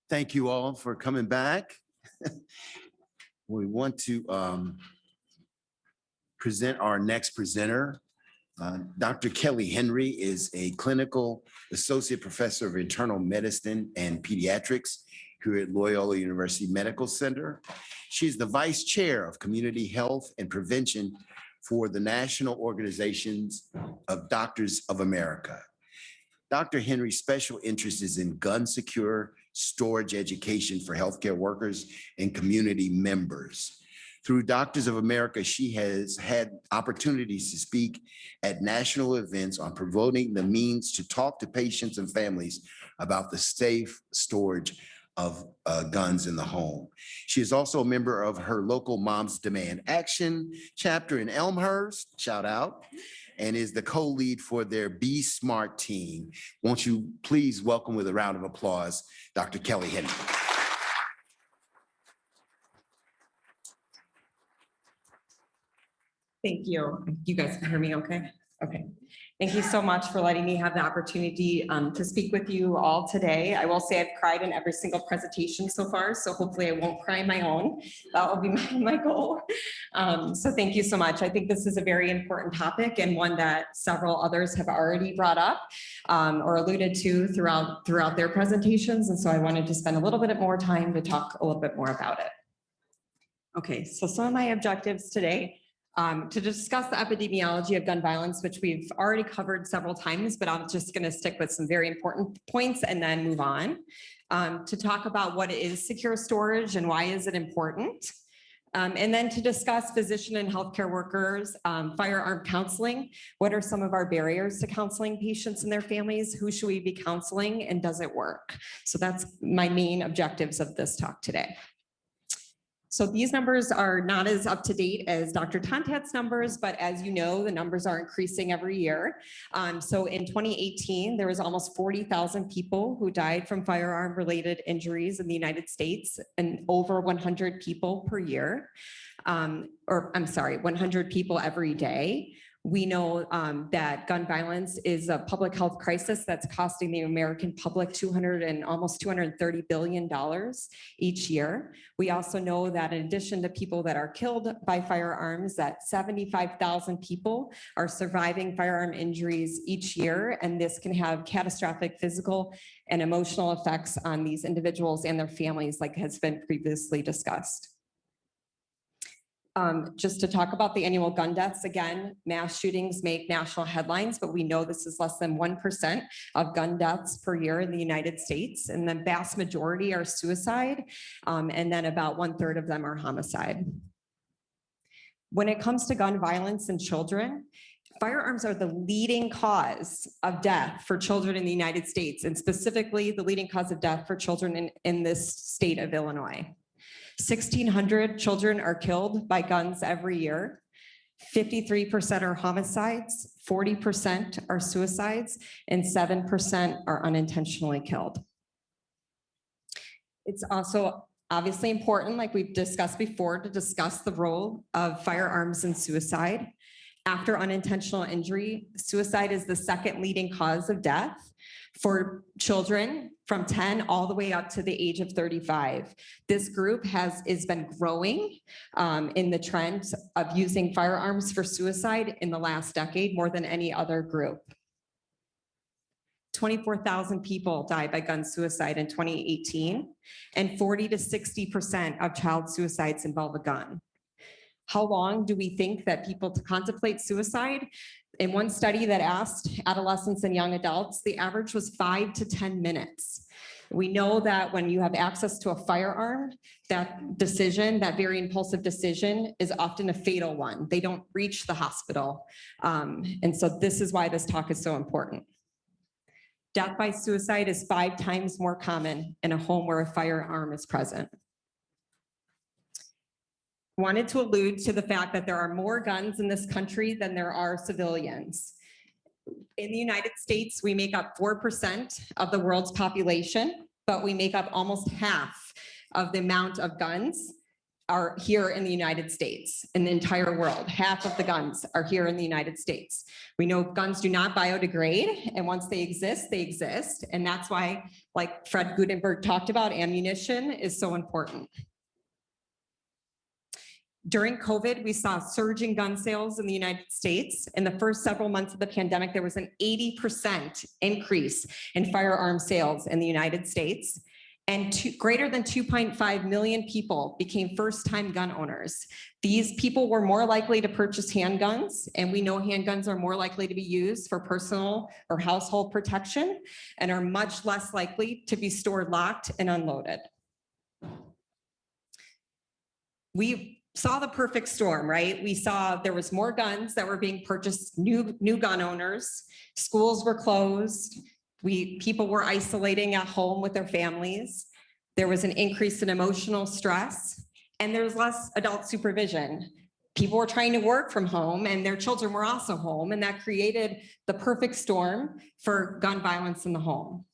Thank you all for coming back. We want to present our next presenter. Dr. Kelly Henry is a clinical associate professor of internal medicine and pediatrics here at Loyola University Medical Center. She is the vice chair of community health and prevention for the National Organizations of Doctors of America. Dr. Henry's special interest is in gun secure storage education for healthcare workers and community members. Through Doctors of America, she has had opportunities to speak at national events on promoting the means to talk to patients and families about the safe storage of guns in the home. She is also a member of her local Moms Demand Action chapter in Elmhurst, shout out, and is the co-lead for their Be Smart team. Won't you please welcome with a round of applause, Dr. Kelly Henry. Thank you. You guys can hear me okay? Okay. Thank you so much for letting me have the opportunity to speak with you all today. I will say I've cried in every single presentation so far, so hopefully I won't cry in my own. That will be my goal. So thank you so much. I think this is a very important topic and one that several others have already brought up or alluded to throughout their presentations. And so I wanted to spend a little bit more time to talk a little bit more about it. Okay, so some of my objectives today. To discuss the epidemiology of gun violence, which we've already covered several times, but I'm just going to stick with some very important points and then move on. To talk about what is secure storage and why is it important. And then to discuss physician and healthcare workers, firearm counseling. What are some of our barriers to counseling patients and their families? Who should we be counseling and does it work? So that's my main objectives of this talk today. So these numbers are not as up to date as Dr. Tontat's numbers, but as you know, the numbers are increasing every year. So in 2018, there was almost 40,000 people who died from firearm related injuries in the United States and over 100 people per year, 100 people every day. We know that gun violence is a public health crisis that's costing the American public almost $230 billion each year. We also know that in addition to people that are killed by firearms, that 75,000 people are surviving firearm injuries each year, and this can have catastrophic physical and emotional effects on these individuals and their families, like has been previously discussed. Just to talk about the annual gun deaths, again, mass shootings make national headlines, but we know this is less than 1% of gun deaths per year in the United States. And the vast majority are suicide, and then about 1/3 of them are homicide. When it comes to gun violence in children, firearms are the leading cause of death for children in the United States, and specifically the leading cause of death for children in this state of Illinois. 1,600 children are killed by guns every year. 53% are homicides, 40% are suicides, and 7% are unintentionally killed. It's also obviously important, like we've discussed before, to discuss the role of firearms in suicide. After unintentional injury, suicide is the second leading cause of death for children from 10 all the way up to the age of 35. This group has been growing in the trend of using firearms for suicide in the last decade more than any other group. 24,000 people died by gun suicide in 2018, and 40 to 60% of child suicides involve a gun. How long do we think that people contemplate suicide? In one study that asked adolescents and young adults, the average was 5 to 10 minutes. We know that when you have access to a firearm, that decision, that very impulsive decision, is often a fatal one. They don't reach the hospital. And so this is why this talk is so important. Death by suicide is 5 times more common in a home where a firearm is present. Wanted to allude to the fact that there are more guns in this country than there are civilians. In the United States, we make up 4% of the world's population, but we make up almost half of the amount of guns are here in the United States, in the entire world. Half of the guns are here in the United States. We know guns do not biodegrade, and once they exist, they exist. And that's why, like Fred Gutenberg talked about, ammunition is so important. During COVID, we saw surging gun sales in the United States. In the first several months of the pandemic, there was an 80% increase in firearm sales in the United States. And greater than 2.5 million people became first-time gun owners. These people were more likely to purchase handguns, and we know handguns are more likely to be used for personal or household protection and are much less likely to be stored locked and unloaded. We saw the perfect storm, right? We saw there was more guns that were being purchased, new gun owners, schools were closed, people were isolating at home with their families. There was an increase in emotional stress, and there was less adult supervision. People were trying to work from home, and their children were also home, and that created the perfect storm for gun violence in the home.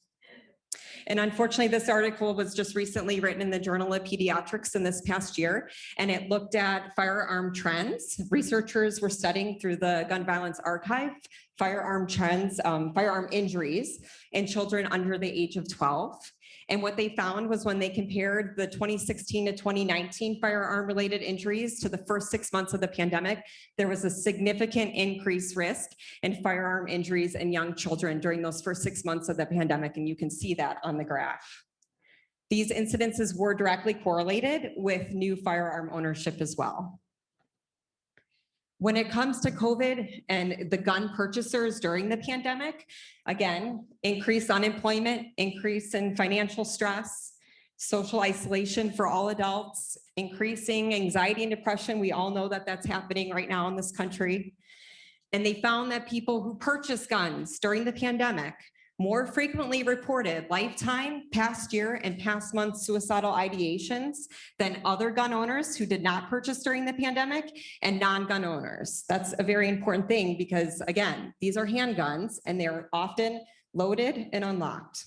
And unfortunately, this article was just recently written in the Journal of Pediatrics in this past year, and it looked at firearm trends. Researchers were studying through the Gun Violence Archive, firearm trends, firearm injuries in children under the age of 12. And what they found was when they compared the 2016 to 2019 firearm-related injuries to the first 6 months of the pandemic, there was a significant increased risk in firearm injuries in young children during those first 6 months of the pandemic, and you can see that on the graph. These incidences were directly correlated with new firearm ownership as well. When it comes to COVID and the gun purchasers during the pandemic, again, increased unemployment, increase in financial stress, social isolation for all adults, increasing anxiety and depression. We all know that that's happening right now in this country. And they found that people who purchased guns during the pandemic more frequently reported lifetime, past year, and past month suicidal ideations than other gun owners who did not purchase during the pandemic and non-gun owners. That's a very important thing because, again, these are handguns and they're often loaded and unlocked.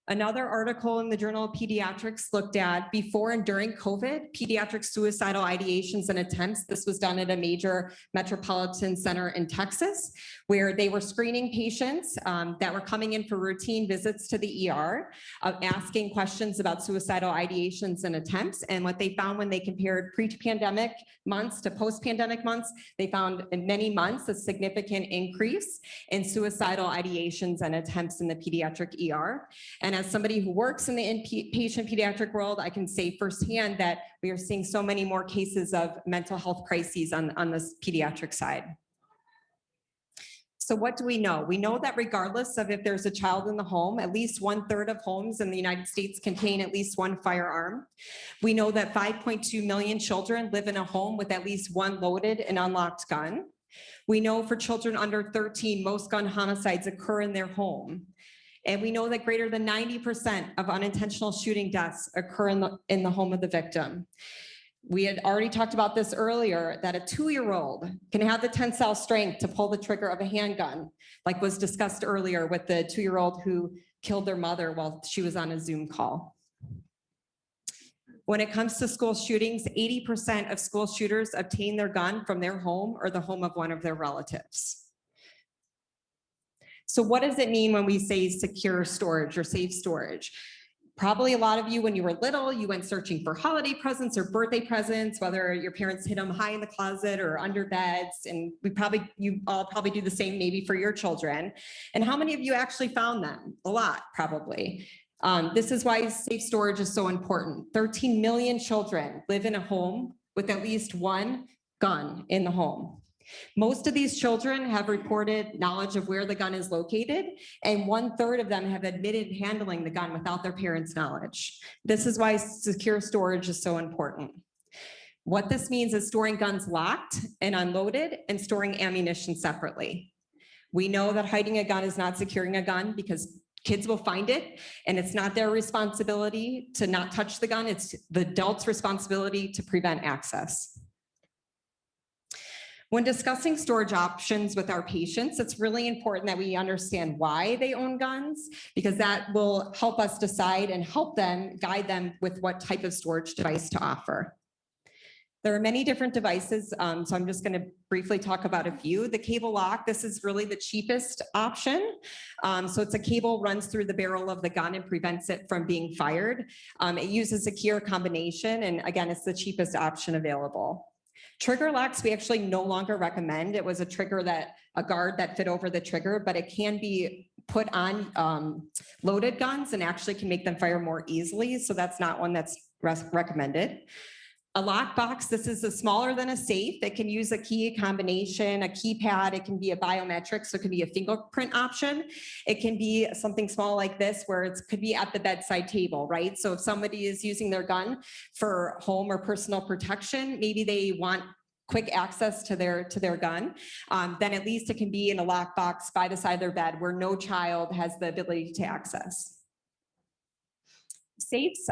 Another article in the Journal of Pediatrics looked at before and during COVID, pediatric suicidal ideations and attempts. This was done at a major metropolitan center in Texas, where they were screening patients that were coming in for routine visits to the ER, asking questions about suicidal ideations and attempts. And what they found when they compared pre-pandemic months to post-pandemic months, they found in many months a significant increase in suicidal ideations and attempts in the pediatric ER. And as somebody who works in the inpatient pediatric world, I can say firsthand that we are seeing so many more cases of mental health crises on this pediatric side. So what do we know? We know that regardless of if there's a child in the home, at least 1/3 of homes in the United States contain at least one firearm. We know that 5.2 million children live in a home with at least one loaded and unlocked gun. We know for children under 13, most gun homicides occur in their home. And we know that greater than 90% of unintentional shooting deaths occur in the home of the victim. We had already talked about this earlier, that a 2-year-old can have the tensile strength to pull the trigger of a handgun, like was discussed earlier with the 2-year-old who killed their mother while she was on a Zoom call. When it comes to school shootings, 80% of school shooters obtain their gun from their home or the home of one of their relatives. So what does it mean when we say secure storage or safe storage? Probably a lot of you, when you were little, you went searching for holiday presents or birthday presents, whether your parents hid them high in the closet or under beds. And you all probably do the same maybe for your children. And how many of you actually found them? A lot, probably. This is why safe storage is so important. 13 million children live in a home with at least one gun in the home. Most of these children have reported knowledge of where the gun is located, and 1/3 of them have admitted handling the gun without their parents' knowledge. This is why secure storage is so important. What this means is storing guns locked and unloaded and storing ammunition separately. We know that hiding a gun is not securing a gun because kids will find it, and it's not their responsibility to not touch the gun. It's the adult's responsibility to prevent access. When discussing storage options with our patients, it's really important that we understand why they own guns, because that will help us decide and help them, guide them with what type of storage device to offer. There are many different devices, so I'm just going to briefly talk about a few. The cable lock, this is really the cheapest option. So it's a cable runs through the barrel of the gun and prevents it from being fired. It uses a key or combination, and again, it's the cheapest option available. Trigger locks, we actually no longer recommend. It was a guard that fit over the trigger, but it can be put on loaded guns and actually can make them fire more easily. So that's not one that's recommended. A lockbox, this is smaller than a safe. It can use a key combination, a keypad. It can be a biometric, so it can be a fingerprint option. It can be something small like this where it could be at the bedside table, right? So if somebody is using their gun for home or personal protection, maybe they want quick access to their gun, then at least it can be in a lockbox by the side of their bed where no child has the ability to access. Safes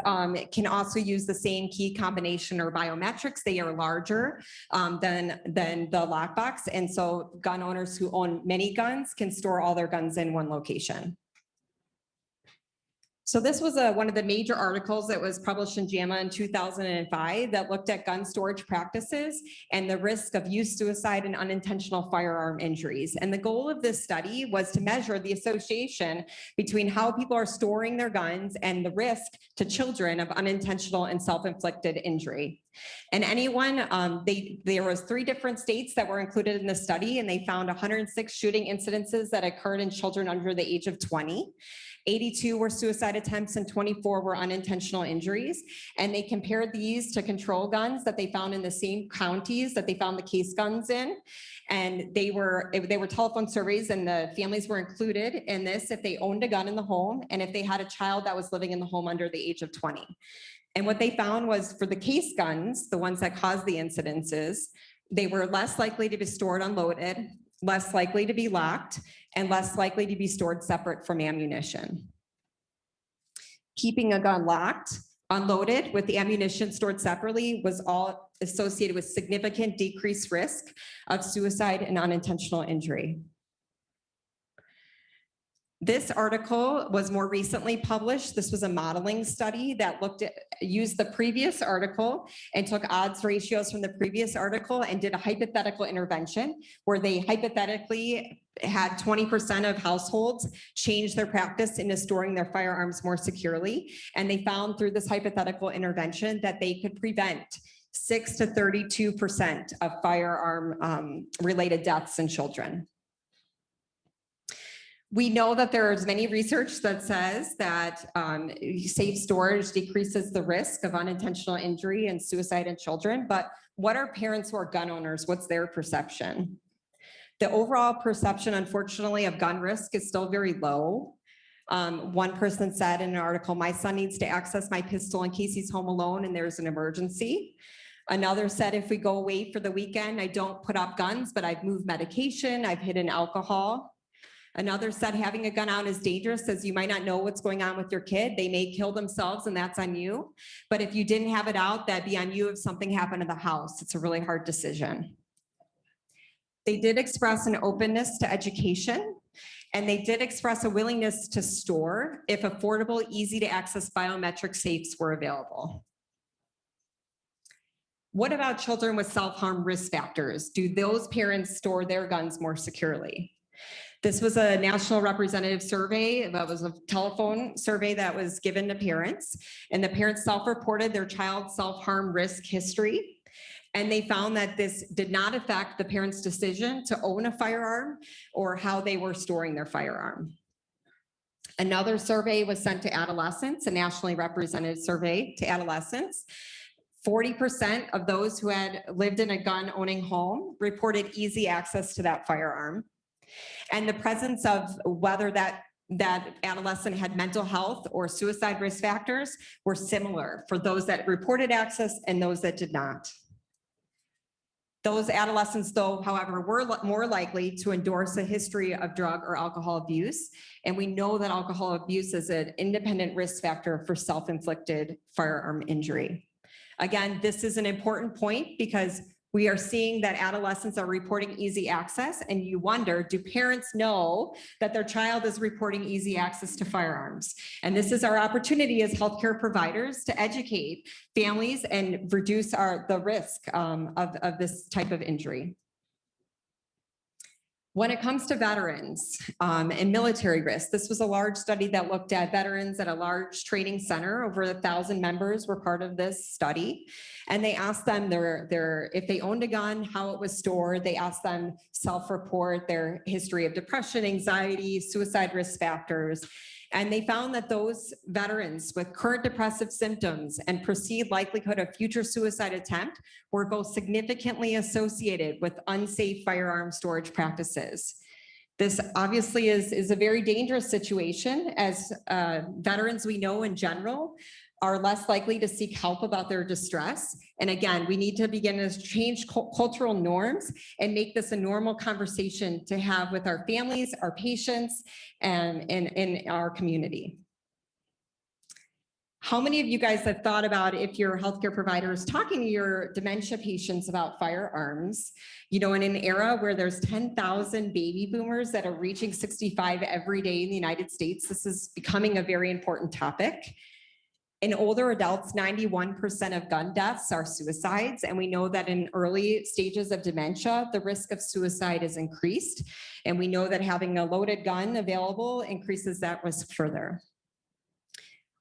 can also use the same key combination or biometrics. They are larger than the lockbox. And so gun owners who own many guns can store all their guns in one location. So this was one of the major articles that was published in JAMA in 2005 that looked at gun storage practices and the risk of youth suicide and unintentional firearm injuries. And the goal of this study was to measure the association between how people are storing their guns and the risk to children of unintentional and self-inflicted injury. And anyone, there was 3 different states that were included in the study, and they found 106 shooting incidences that occurred in children under the age of 20. 82 were suicide attempts and 24 were unintentional injuries. And they compared these to control guns that they found in the same counties that they found the case guns in. And they were telephone surveys, and the families were included in this if they owned a gun in the home and if they had a child that was living in the home under the age of 20. And what they found was for the case guns, the ones that caused the incidences, they were less likely to be stored unloaded, less likely to be locked, and less likely to be stored separate from ammunition. Keeping a gun locked, unloaded, with the ammunition stored separately was all associated with significant decreased risk of suicide and unintentional injury. This article was more recently published. This was a modeling study that used the previous article and took odds ratios from the previous article and did a hypothetical intervention where they hypothetically had 20% of households change their practice into storing their firearms more securely. And they found through this hypothetical intervention that they could prevent 6 to 32% of firearm related deaths in children. We know that there is many research that says that safe storage decreases the risk of unintentional injury and suicide in children, but what are parents who are gun owners? What's their perception? The overall perception, unfortunately, of gun risk is still very low. One person said in an article, "My son needs to access my pistol in case he's home alone and there's an emergency." Another said, "If we go away for the weekend, I don't put up guns, but I've moved medication, I've hidden alcohol." Another said, "Having a gun out is dangerous as you might not know what's going on with your kid. They may kill themselves and that's on you. But if you didn't have it out, that'd be on you if something happened to the house. It's a really hard decision." They did express an openness to education, and they did express a willingness to store if affordable, easy to access biometric safes were available. What about children with self-harm risk factors? Do those parents store their guns more securely? This was a national representative survey. That was a telephone survey that was given to parents, and the parents self-reported their child's self-harm risk history. And they found that this did not affect the parents' decision to own a firearm or how they were storing their firearm. Another survey was sent to adolescents, a nationally representative survey to adolescents. 40% of those who had lived in a gun-owning home reported easy access to that firearm. And the presence of whether that adolescent had mental health or suicide risk factors were similar for those that reported access and those that did not. Those adolescents, though, however, were more likely to endorse a history of drug or alcohol abuse. And we know that alcohol abuse is an independent risk factor for self-inflicted firearm injury. Again, this is an important point because We are seeing that adolescents are reporting easy access, and you wonder, do parents know that their child is reporting easy access to firearms? And this is our opportunity as healthcare providers to educate families and reduce the risk of this type of injury. When it comes to veterans and military risk, this was a large study that looked at veterans at a large training center. Over 1,000 members were part of this study. And they asked them if they owned a gun, how it was stored. They asked them self-report their history of depression, anxiety, suicide risk factors. And they found that those veterans with current depressive symptoms and perceived likelihood of future suicide attempt were both significantly associated with unsafe firearm storage practices. This obviously is a very dangerous situation, as veterans we know in general are less likely to seek help about their distress. And again, we need to begin to change cultural norms and make this a normal conversation to have with our families, our patients, and in our community. How many of you guys have thought about, if your healthcare provider is talking to your dementia patients about firearms, you know, in an era where there's 10,000 baby boomers that are reaching 65 every day in the United States, this is becoming a very important topic. In older adults, 91% of gun deaths are suicides. And we know that in early stages of dementia, the risk of suicide is increased. And we know that having a loaded gun available increases that risk further.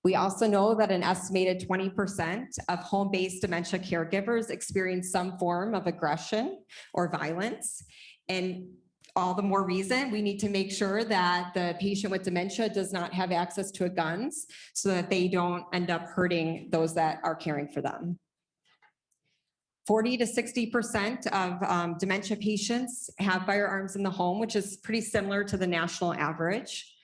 We also know that an estimated 20% of home-based dementia caregivers experience some form of aggression or violence. And all the more reason we need to make sure that the patient with dementia does not have access to guns so that they don't end up hurting those that are caring for them. 40 to 60% of dementia patients have firearms in the home, which is pretty similar to the national average.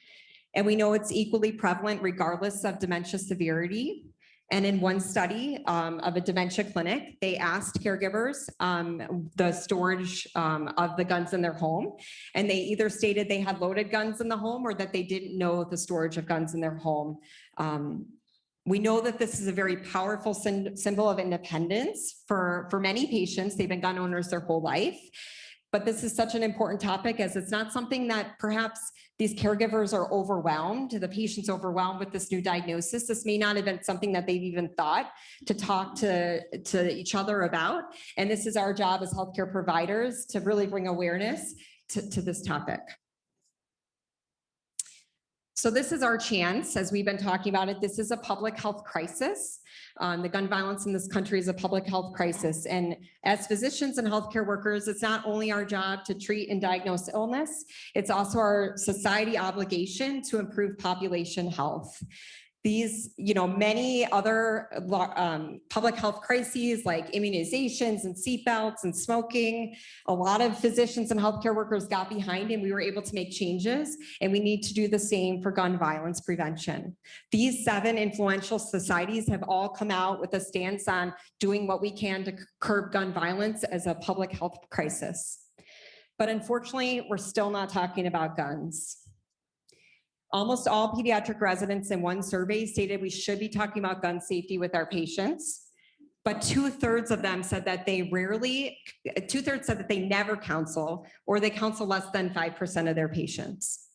And we know it's equally prevalent regardless of dementia severity. And in one study of a dementia clinic, they asked caregivers the storage of the guns in their home. And they either stated they had loaded guns in the home or that they didn't know the storage of guns in their home. We know that this is a very powerful symbol of independence for many patients. They've been gun owners their whole life. But this is such an important topic, as it's not something that perhaps these caregivers are overwhelmed, the patient's overwhelmed with this new diagnosis. This may not have been something that they've even thought to talk to each other about. And this is our job as healthcare providers to really bring awareness to this topic. So this is our chance, as we've been talking about it. This is a public health crisis. The gun violence in this country is a public health crisis. And as physicians and healthcare workers, it's not only our job to treat and diagnose illness, it's also our society obligation to improve population health. These, many other public health crises like immunizations and seatbelts and smoking, a lot of physicians and healthcare workers got behind, and we were able to make changes, and we need to do the same for gun violence prevention. These 7 influential societies have all come out with a stance on doing what we can to curb gun violence as a public health crisis. But unfortunately, we're still not talking about guns. Almost all pediatric residents in one survey stated we should be talking about gun safety with our patients, but 2/3 of them said that they said that they never counsel, or they counsel less than 5% of their patients.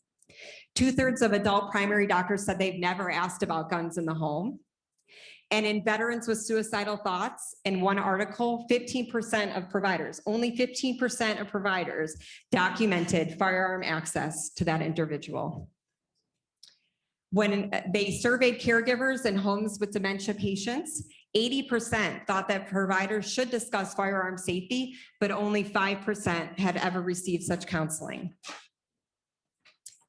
2/3 of adult primary doctors said they've never asked about guns in the home. And in veterans with suicidal thoughts, in one article, 15% of providers, only 15% of providers documented firearm access to that individual. When they surveyed caregivers in homes with dementia patients, 80% thought that providers should discuss firearm safety, but only 5% had ever received such counseling.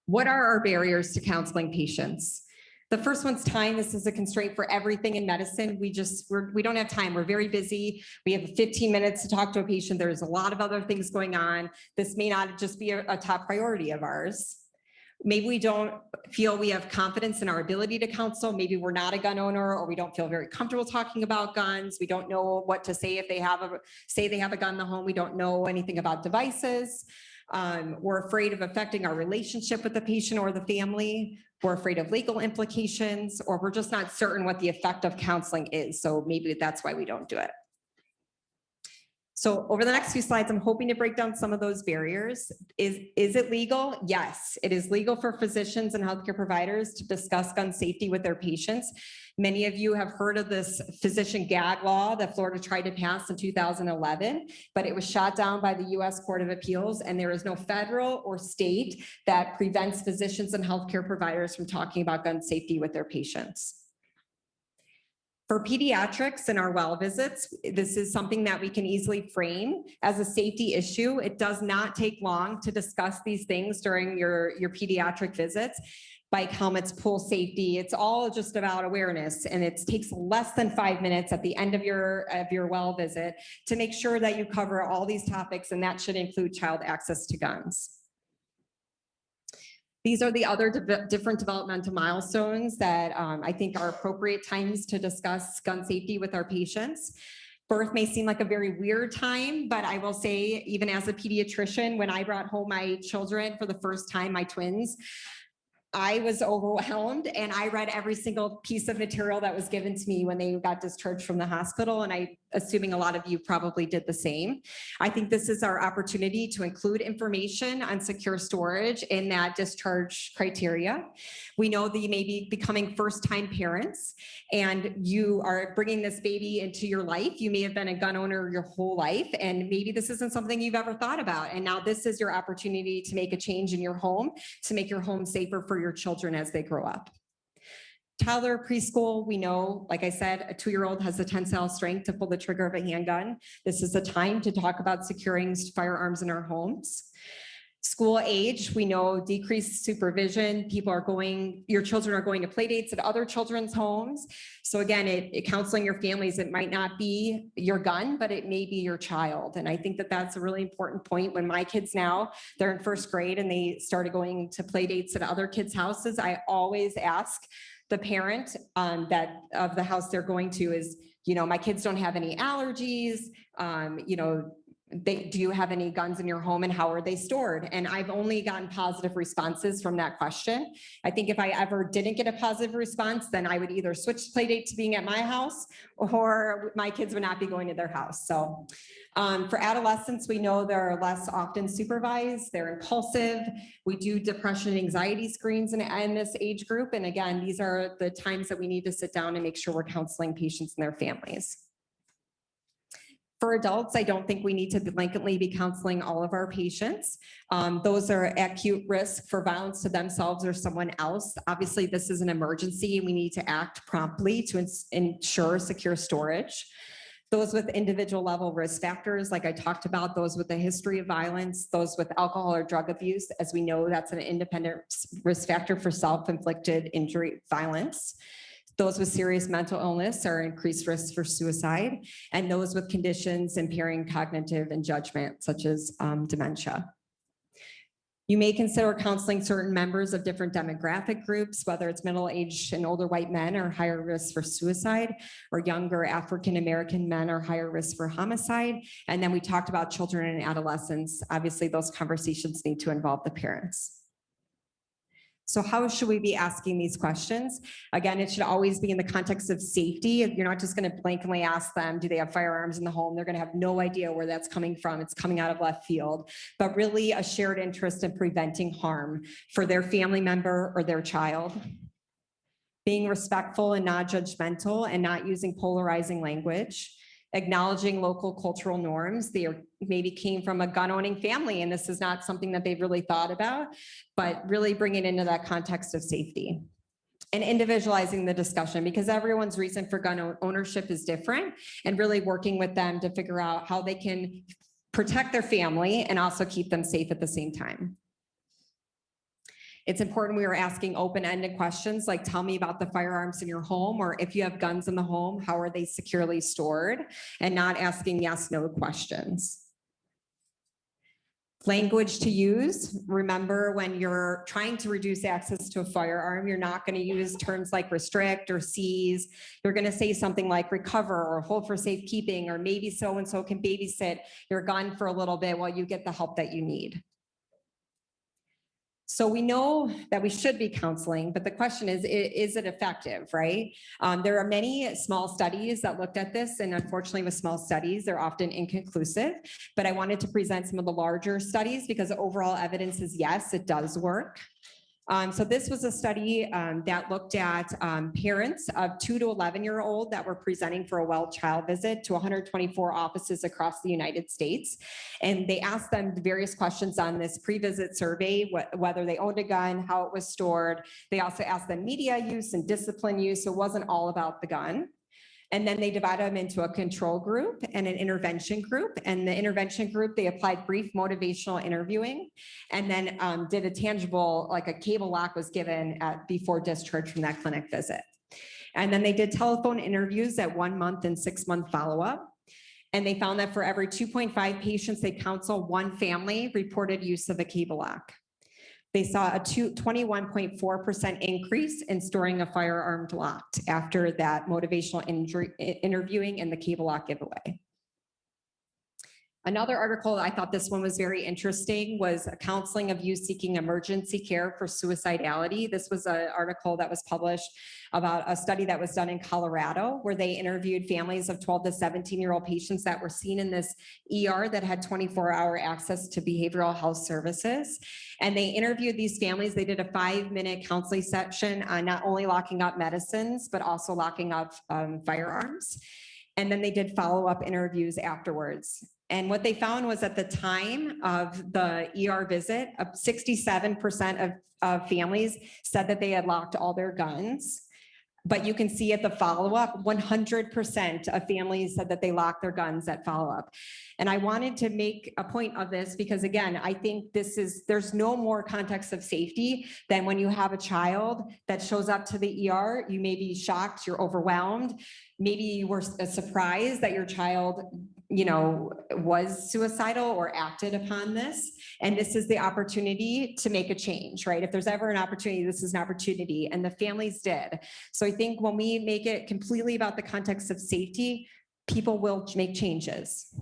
What are our barriers to counseling patients? The first one's time. This is a constraint for everything in medicine. We don't have time. We're very busy. We have 15 minutes to talk to a patient. There's a lot of other things going on. This may not just be a top priority of ours. Maybe we don't feel we have confidence in our ability to counsel. Maybe we're not a gun owner, or we don't feel very comfortable talking about guns. We don't know what to say if they have a gun in the home. We don't know anything about devices. We're afraid of affecting our relationship with the patient or the family. We're afraid of legal implications, or we're just not certain what the effect of counseling is. So maybe that's why we don't do it. So over the next few slides, I'm hoping to break down some of those barriers. Is it legal? Yes, it is legal for physicians and healthcare providers to discuss gun safety with their patients. Many of you have heard of this physician gag law that Florida tried to pass in 2011, but it was shot down by the US Court of Appeals, and there is no federal or state that prevents physicians and healthcare providers from talking about gun safety with their patients. For pediatrics and our well visits, this is something that we can easily frame as a safety issue. It does not take long to discuss these things during your pediatric visits. Bike helmets, pool safety, it's all just about awareness. And it takes less than 5 minutes at the end of your well visit to make sure that you cover all these topics, and that should include child access to guns. These are the other different developmental milestones that I think are appropriate times to discuss gun safety with our patients. Birth may seem like a very weird time, but I will say, even as a pediatrician, when I brought home my children for the first time, my twins, I was overwhelmed, and I read every single piece of material that was given to me when they got discharged from the hospital. And I'm assuming a lot of you probably did the same. I think this is our opportunity to include information on secure storage in that discharge criteria. We know that you may be becoming first-time parents, and you are bringing this baby into your life. You may have been a gun owner your whole life, and maybe this isn't something you've ever thought about. And now this is your opportunity to make a change in your home, to make your home safer for your children as they grow up. Toddler preschool, we know, like I said, a 2-year-old has the tensile strength to pull the trigger of a handgun. This is the time to talk about securing firearms in our homes. School age, we know decreased supervision. Your children are going to play dates at other children's homes. So again, counseling your families, it might not be your gun, but it may be your child. And I think that that's a really important point. When my kids now, they're in 1st grade and they started going to play dates at other kids' houses, I always ask the parent of the house they're going to is, my kids don't have any allergies, do you have any guns in your home, and how are they stored? And I've only gotten positive responses from that question. I think if I ever didn't get a positive response, then I would either switch play date to being at my house, or my kids would not be going to their house. So for adolescents, we know they're less often supervised, they're impulsive. We do depression and anxiety screens in this age group. And again, these are the times that we need to sit down and make sure we're counseling patients and their families. For adults, I don't think we need to blanketly be counseling all of our patients. Those are at acute risk for violence to themselves or someone else. Obviously, this is an emergency, and we need to act promptly to ensure secure storage. Those with individual level risk factors, like I talked about, those with a history of violence, those with alcohol or drug abuse, as we know, that's an independent risk factor for self-inflicted injury violence. Those with serious mental illness are increased risk for suicide, and those with conditions impairing cognitive and judgment, such as dementia. You may consider counseling certain members of different demographic groups, whether it's middle-aged and older white men are higher risk for suicide, or younger African-American men are higher risk for homicide. And then we talked about children and adolescents. Obviously, those conversations need to involve the parents. So how should we be asking these questions? Again, it should always be in the context of safety. You're not just going to blankly ask them, do they have firearms in the home? They're going to have no idea where that's coming from. It's coming out of left field, but really a shared interest in preventing harm for their family member or their child. Being respectful and not judgmental, and not using polarizing language. Acknowledging local cultural norms. They maybe came from a gun owning family, and this is not something that they've really thought about, but really bring it into that context of safety. And individualizing the discussion, because everyone's reason for gun ownership is different, and really working with them to figure out how they can protect their family and also keep them safe at the same time. It's important we are asking open-ended questions like, tell me about the firearms in your home, or if you have guns in the home, how are they securely stored? And not asking yes/no questions. Language to use. Remember, when you're trying to reduce access to a firearm, you're not going to use terms like restrict or seize. You're going to say something like recover or hold for safekeeping, or maybe so-and-so can babysit your gun for a little bit while you get the help that you need. So we know that we should be counseling, but the question is it effective, right? There are many small studies that looked at this, and unfortunately with small studies, they're often inconclusive, but I wanted to present some of the larger studies because the overall evidence is yes, it does work. So this was a study that looked at parents of 2 to 11-year-old that were presenting for a well child visit to 124 offices across the United States. And they asked them various questions on this pre-visit survey, whether they owned a gun, how it was stored. They also asked them media use and discipline use. So it wasn't all about the gun. And then they divided them into a control group and an intervention group. And the intervention group, they applied brief motivational interviewing and then did a tangible, like a cable lock was given before discharge from that clinic visit. And then they did telephone interviews at 1 month and 6-month follow-up. And they found that for every 2.5 patients they counsel, 1 family reported use of a cable lock. They saw a 21.4% increase in storing a firearm locked after that motivational interviewing and the cable lock giveaway. Another article, I thought this one was very interesting, was counseling of youth seeking emergency care for suicidality. This was an article that was published about a study that was done in Colorado where they interviewed families of 12 to 17-year-old patients that were seen in this ER that had 24-hour access to behavioral health services. And they interviewed these families. They did a 5-minute counseling session on not only locking up medicines, but also locking up firearms. And then they did follow-up interviews afterwards. And what they found was at the time of the ER visit, 67% of families said that they had locked all their guns. But you can see at the follow-up, 100% of families said that they locked their guns at follow-up. And I wanted to make a point of this because, again, I think there's no more context of safety than when you have a child that shows up to the ER. You may be shocked, you're overwhelmed. Maybe you were surprised that your child, was suicidal or acted upon this. And this is the opportunity to make a change, right? If there's ever an opportunity, this is an opportunity. And the families did. So I think when we make it completely about the context of safety, people will make changes.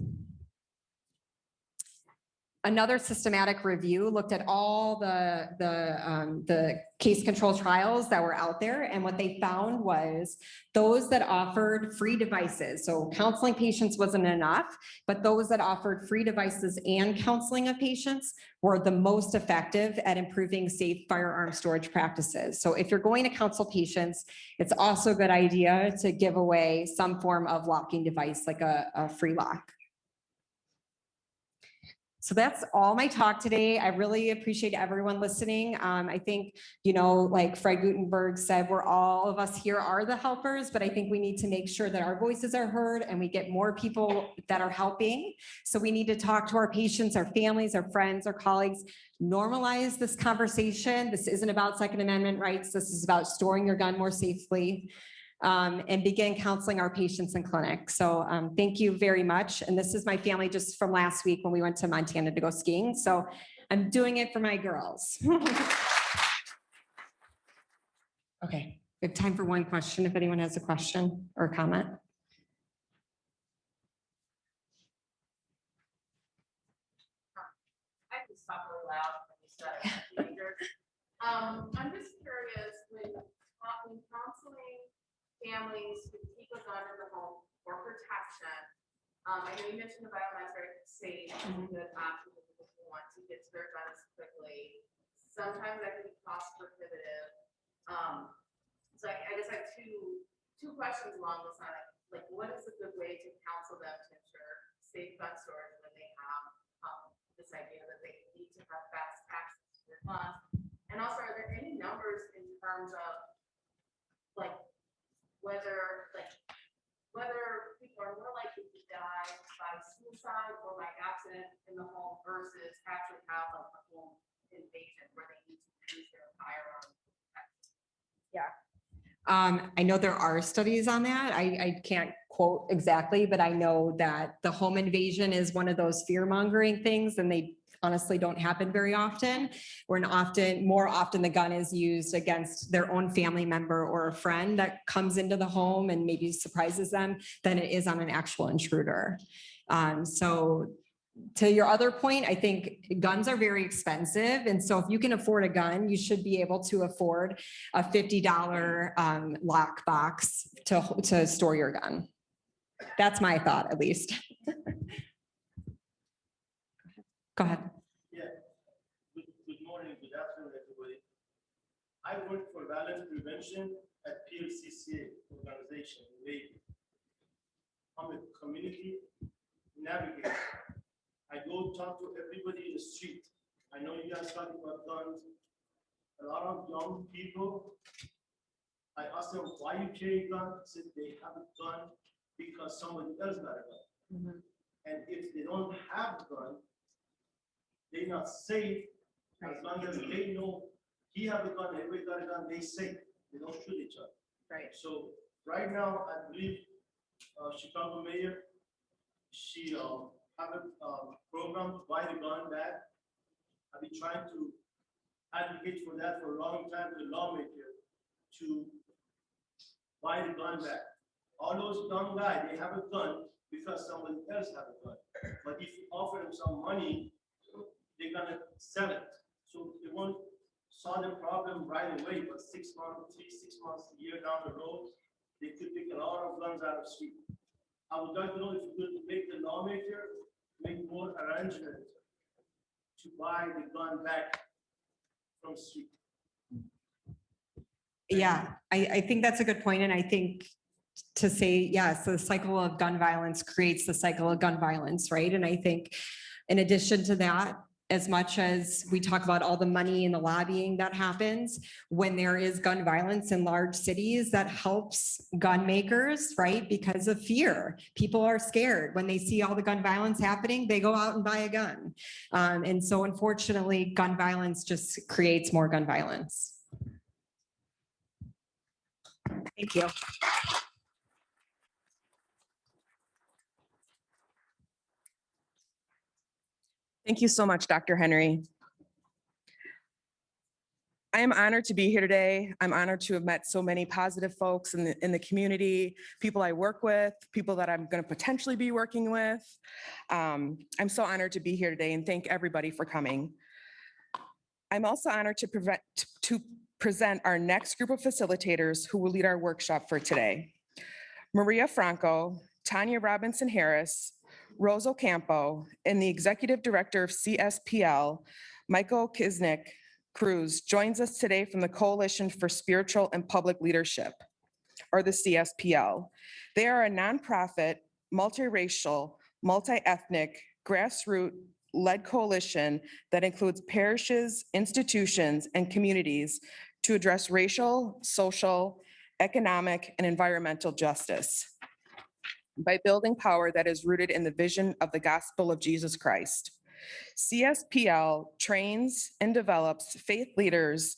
Another systematic review looked at all the case control trials that were out there. And what they found was those that offered free devices. So counseling patients wasn't enough, but those that offered free devices and counseling of patients were the most effective at improving safe firearm storage practices. So if you're going to counsel patients, it's also a good idea to give away some form of locking device like a free lock. So that's all my talk today. I really appreciate everyone listening. I think, like Fred Gutenberg said, all of us here are the helpers, but I think we need to make sure that our voices are heard and we get more people that are helping. So we need to talk to our patients, our families, our friends, our colleagues, normalize this conversation. This isn't about Second Amendment rights. This is about storing your gun more safely. And begin counseling our patients in clinic. So thank you very much. And this is my family just from last week when we went to Montana to go skiing. So I'm doing it for my girls. Okay, we have time for one question if anyone has a question or a comment. I can stop really loud when you said teenagers. I'm just curious when counseling families who keep a gun in the home for protection. I know you mentioned the biometric safe is a good option for people who want to get to their guns quickly. Sometimes that can be cost prohibitive. So I guess I have two questions along this line. Like, what is a good way to counsel them to ensure safe gun storage when they have this idea that they need to have fast access to their guns? And also, are there any numbers in terms of whether people are more likely to die by suicide or by accident in the home versus actually have a home invasion where they need to use their firearm? Yeah. I know there are studies on that. I can't quote exactly, but I know that the home invasion is one of those fear-mongering things, and they honestly don't happen very often. More often the gun is used against their own family member or a friend that comes into the home and maybe surprises them than it is on an actual intruder. So to your other point, I think guns are very expensive. And so if you can afford a gun, you should be able to afford a $50 lock box to store your gun. That's my thought, at least. Go ahead. Yeah. Good morning, good afternoon, everybody. I work for violence prevention at PLCCA organization. I'm a community navigator. I go talk to everybody in the street. I know you guys talking about guns. A lot of young people, I ask them, why you carry a gun? They said they have a gun because somebody else got a gun. And if they don't have a gun, they're not safe. As long as they know he have a gun, everybody got a gun, they safe. They don't shoot each other. Right. So right now, I believe Chicago mayor, she have a program to buy the gun back. I've been trying to advocate for that for a long time, the lawmaker, to buy the gun back. All those young guys, they have a gun because somebody else have a gun. But if you offer them some money, they're gonna sell it. So they won't solve the problem right away, but 6 months, 6 months, a year down the road, they could pick a lot of guns out of the street. I would like to know if you could make the lawmaker make more arrangements to buy the gun back from the street. Yeah, I think that's a good point. And I think to say, yes, the cycle of gun violence creates the cycle of gun violence, right? And I think in addition to that, as much as we talk about all the money and the lobbying that happens, when there is gun violence in large cities, that helps gun makers, right? Because of fear. People are scared. When they see all the gun violence happening, they go out and buy a gun. And so unfortunately, gun violence just creates more gun violence. Thank you. Thank you so much, Dr. Henry. I am honored to be here today. I'm honored to have met so many positive folks in the community, people I work with, people that I'm going to potentially be working with. I'm so honored to be here today and thank everybody for coming. I'm also honored to present our next group of facilitators who will lead our workshop for today. Maria Franco, Tanya Robinson Harris, Rose Ocampo, and the Executive Director of CSPL, Michael Kisnick Cruz, joins us today from the Coalition for Spiritual and Public Leadership, or the CSPL. They are a nonprofit, multiracial, multi-ethnic, grassroots-led coalition that includes parishes, institutions, and communities to address racial, social, economic, and environmental justice by building power that is rooted in the vision of the gospel of Jesus Christ. CSPL trains and develops faith leaders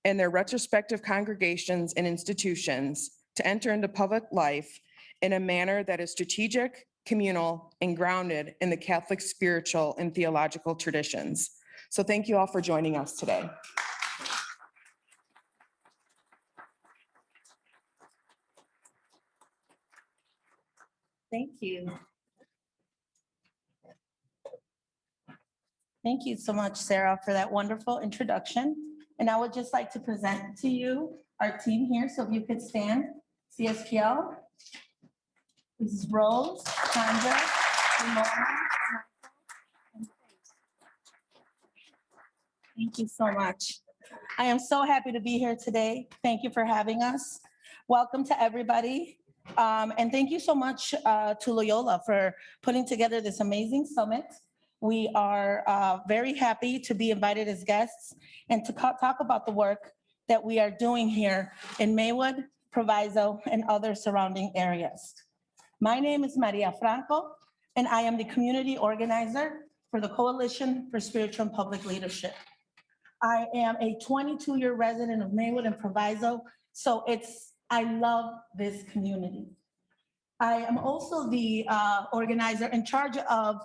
in their retrospective congregations and institutions to enter into public life in a manner that is strategic, communal, and grounded in the Catholic spiritual and theological traditions. So thank you all for joining us today. Thank you. Thank you so much, Sarah, for that wonderful introduction. And I would just like to present to you our team here. So if you could stand, CSPL. This is Rose, Sandra, Ramona, and Faith. Thank you so much. I am so happy to be here today. Thank you for having us. Welcome to everybody. And thank you so much to Loyola for putting together this amazing summit. We are very happy to be invited as guests and to talk about the work that we are doing here in Maywood, Proviso, and other surrounding areas. My name is Maria Franco, and I am the community organizer for the Coalition for Spiritual and Public Leadership. I am a 22-year resident of Maywood and Proviso, so I love this community. I am also the organizer in charge of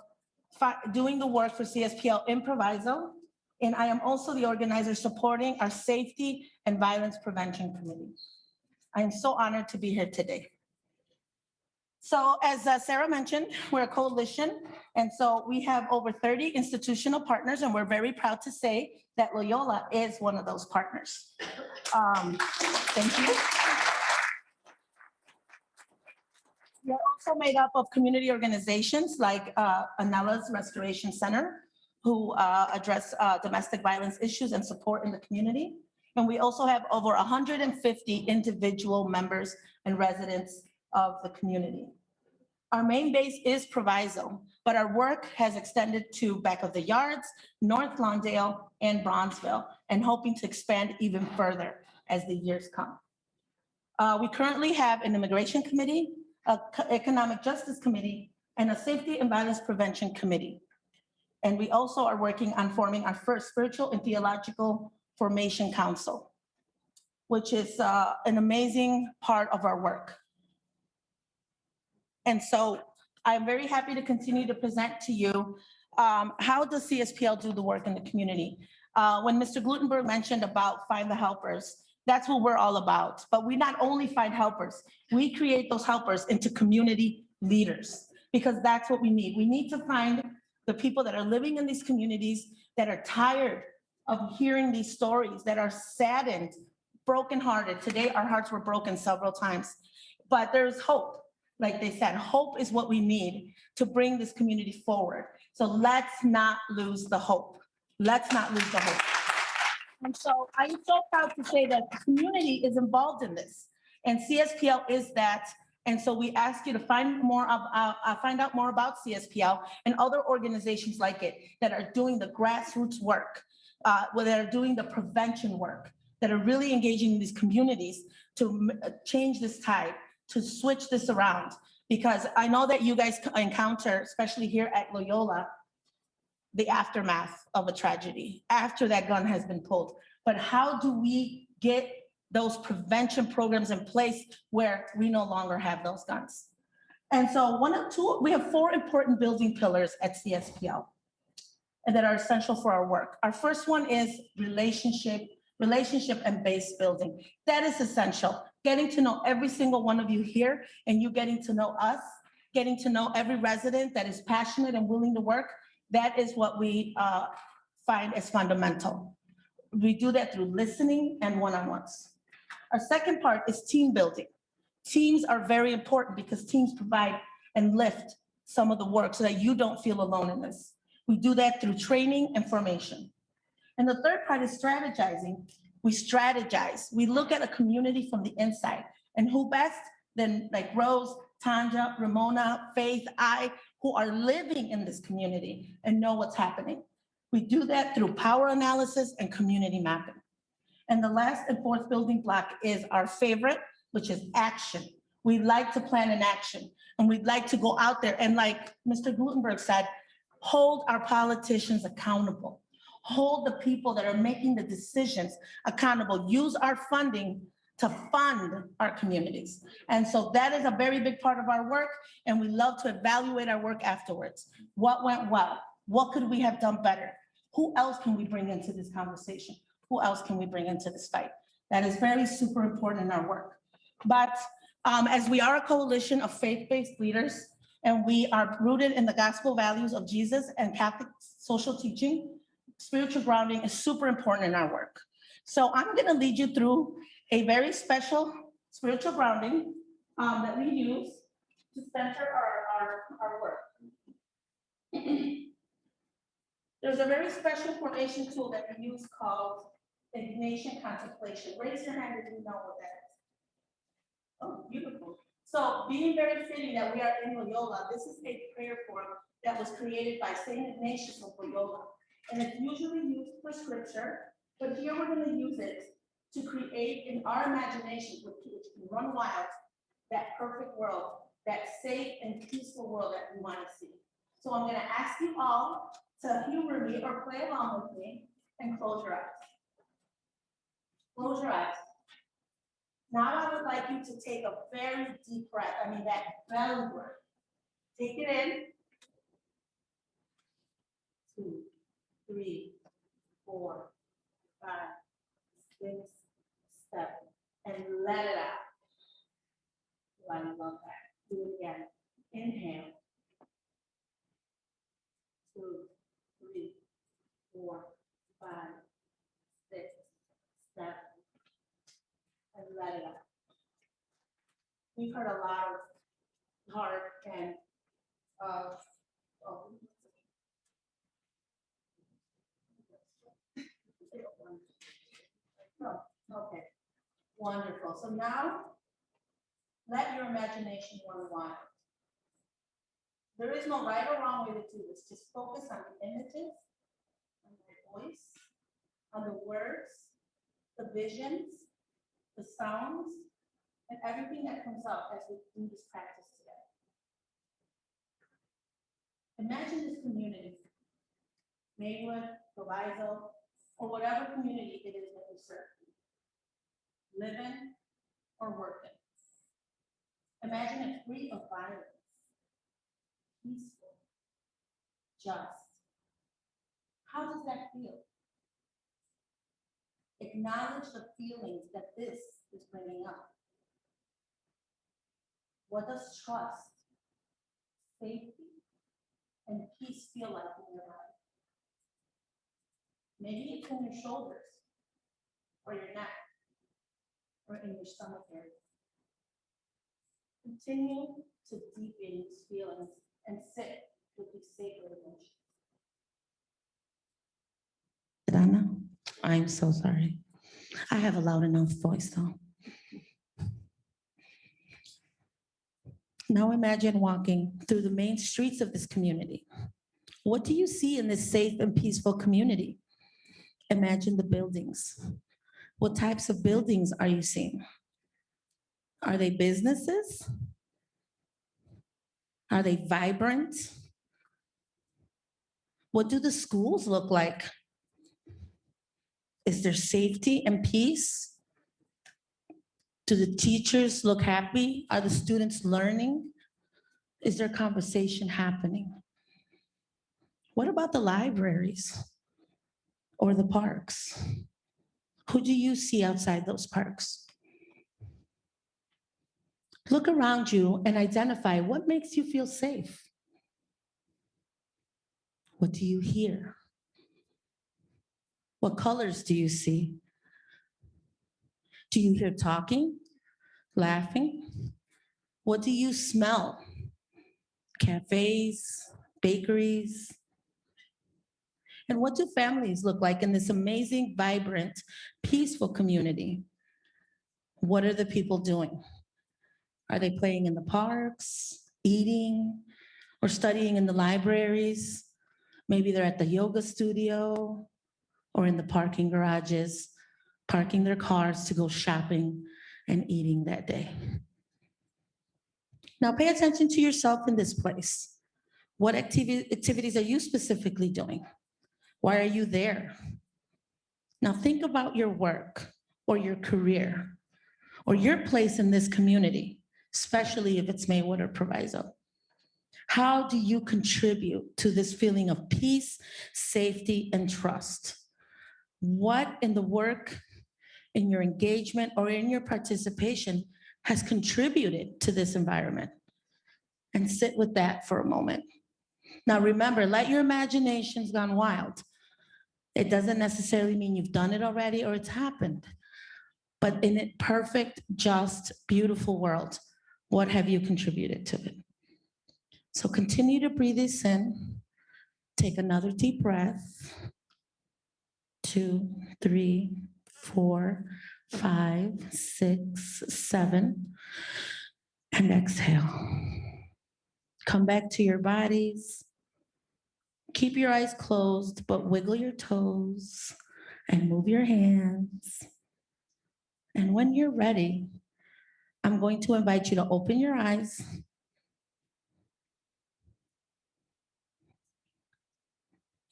doing the work for CSPL in Proviso, and I am also the organizer supporting our Safety and Violence Prevention Committee. I am so honored to be here today. So as Sarah mentioned, we're a coalition. And so we have over 30 institutional partners, and we're very proud to say that Loyola is one of those partners. Thank you. We're also made up of community organizations like Anela's Restoration Center, who address domestic violence issues and support in the community. And we also have over 150 individual members and residents of the community. Our main base is Proviso, but our work has extended to Back of the Yards, North Lawndale, and Bronzeville, and hoping to expand even further as the years come. We currently have an immigration committee, an economic justice committee, and a safety and violence prevention committee. And we also are working on forming our first spiritual and theological formation council, which is an amazing part of our work. And so I'm very happy to continue to present to you how does CSPL do the work in the community. When Mr. Glutenberg mentioned about Find the Helpers, that's what we're all about. But we not only find helpers, we create those helpers into community leaders, because that's what we need. We need to find the people that are living in these communities that are tired of hearing these stories, that are saddened, brokenhearted. Today, our hearts were broken several times, but there's hope. Like they said, hope is what we need to bring this community forward. So let's not lose the hope. Let's not lose the hope. And so I'm so proud to say that the community is involved in this, and CSPL is that. And so we ask you to find out more about CSPL and other organizations like it that are doing the grassroots work, that are doing the prevention work, that are really engaging in these communities to change this tide, to switch this around. Because I know that you guys encounter, especially here at Loyola, the aftermath of a tragedy after that gun has been pulled. But how do we get those prevention programs in place where we no longer have those guns? And so we have 4 important building pillars at CSPL and that are essential for our work. Our first one is relationship and base building. That is essential. Getting to know every single one of you here, and you getting to know us, getting to know every resident that is passionate and willing to work. That is what we find as fundamental. We do that through listening and one-on-ones. Our second part is team building. Teams are very important because teams provide and lift some of the work so that you don't feel alone in this. We do that through training and formation. And the third part is strategizing. We strategize. We look at a community from the inside, and who best than like Rose, Tanja, Ramona, Faith, who are living in this community and know what's happening. We do that through power analysis and community mapping. And the last and fourth building block is our favorite, which is action. We like to plan an action, and we'd like to go out there and, like Mr. Glutenberg said, hold our politicians accountable. Hold the people that are making the decisions accountable. Use our funding to fund our communities. And so that is a very big part of our work, and we love to evaluate our work afterwards. What went well? What could we have done better? Who else can we bring into this conversation? Who else can we bring into this fight? That is very super important in our work. But as we are a coalition of faith-based leaders, and we are rooted in the gospel values of Jesus and Catholic social teaching, spiritual grounding is super important in our work. So I'm gonna lead you through a very special spiritual grounding that we use to center our work. There's a very special formation tool that we use called indignation contemplation. Raise your hand if you know what that is. Oh, beautiful. So being very fitting that we are in Loyola, this is a prayer form that was created by Saint Ignatius of Loyola. And it's usually used for scripture, but here we're going to use it to create in our imaginations, which can run wild, that perfect world, that safe and peaceful world that we want to see. So I'm going to ask you all to humor me or play along with me and close your eyes. Close your eyes. Now I would like you to take a very deep breath. I mean that belly breath. Take it in. 2, 3, 4, 5, 6, 7, and let it out. Oh, I love that. Do it again. Inhale. 2, 3, 4, 5, 6, 7. And let it out. We've heard a lot of heart and oh. Oh, okay, wonderful. So now let your imagination run wild. There is no right or wrong way to do this. Just focus on the images, on the voice, on the words, the visions, the sounds, and everything that comes up as we do this practice today. Imagine this community, Maywood, Proviso, or whatever community it is that you serve. Living or working. Imagine it free of violence, peaceful, just. How does that feel? Acknowledge the feelings that this is bringing up. What does trust, safety, and peace feel like in your life? Maybe it's in your shoulders, or your neck, or in your stomach area. Continue to deepen these feelings and sit with these sacred emotions. Dana, I'm so sorry. I have a loud enough voice though. Now imagine walking through the main streets of this community. What do you see in this safe and peaceful community? Imagine the buildings. What types of buildings are you seeing? Are they businesses? Are they vibrant? What do the schools look like? Is there safety and peace? Do the teachers look happy? Are the students learning? Is there conversation happening? What about the libraries or the parks? Who do you see outside those parks? Look around you and identify what makes you feel safe. What do you hear? What colors do you see? Do you hear talking, laughing? What do you smell? Cafes, bakeries. And what do families look like in this amazing, vibrant, peaceful community? What are the people doing? Are they playing in the parks, eating, or studying in the libraries? Maybe they're at the yoga studio or in the parking garages, parking their cars to go shopping and eating that day. Now pay attention to yourself in this place. What activities are you specifically doing? Why are you there? Now think about your work or your career or your place in this community, especially if it's Maywood or Proviso. How do you contribute to this feeling of peace, safety, and trust? What in the work, in your engagement, or in your participation has contributed to this environment? And sit with that for a moment. Now remember, let your imaginations run wild. It doesn't necessarily mean you've done it already or it's happened. But in a perfect, just, beautiful world, what have you contributed to it? So continue to breathe this in. Take another deep breath. 2, 3, 4, 5, 6, 7. And exhale. Come back to your bodies. Keep your eyes closed, but wiggle your toes and move your hands. And when you're ready, I'm going to invite you to open your eyes.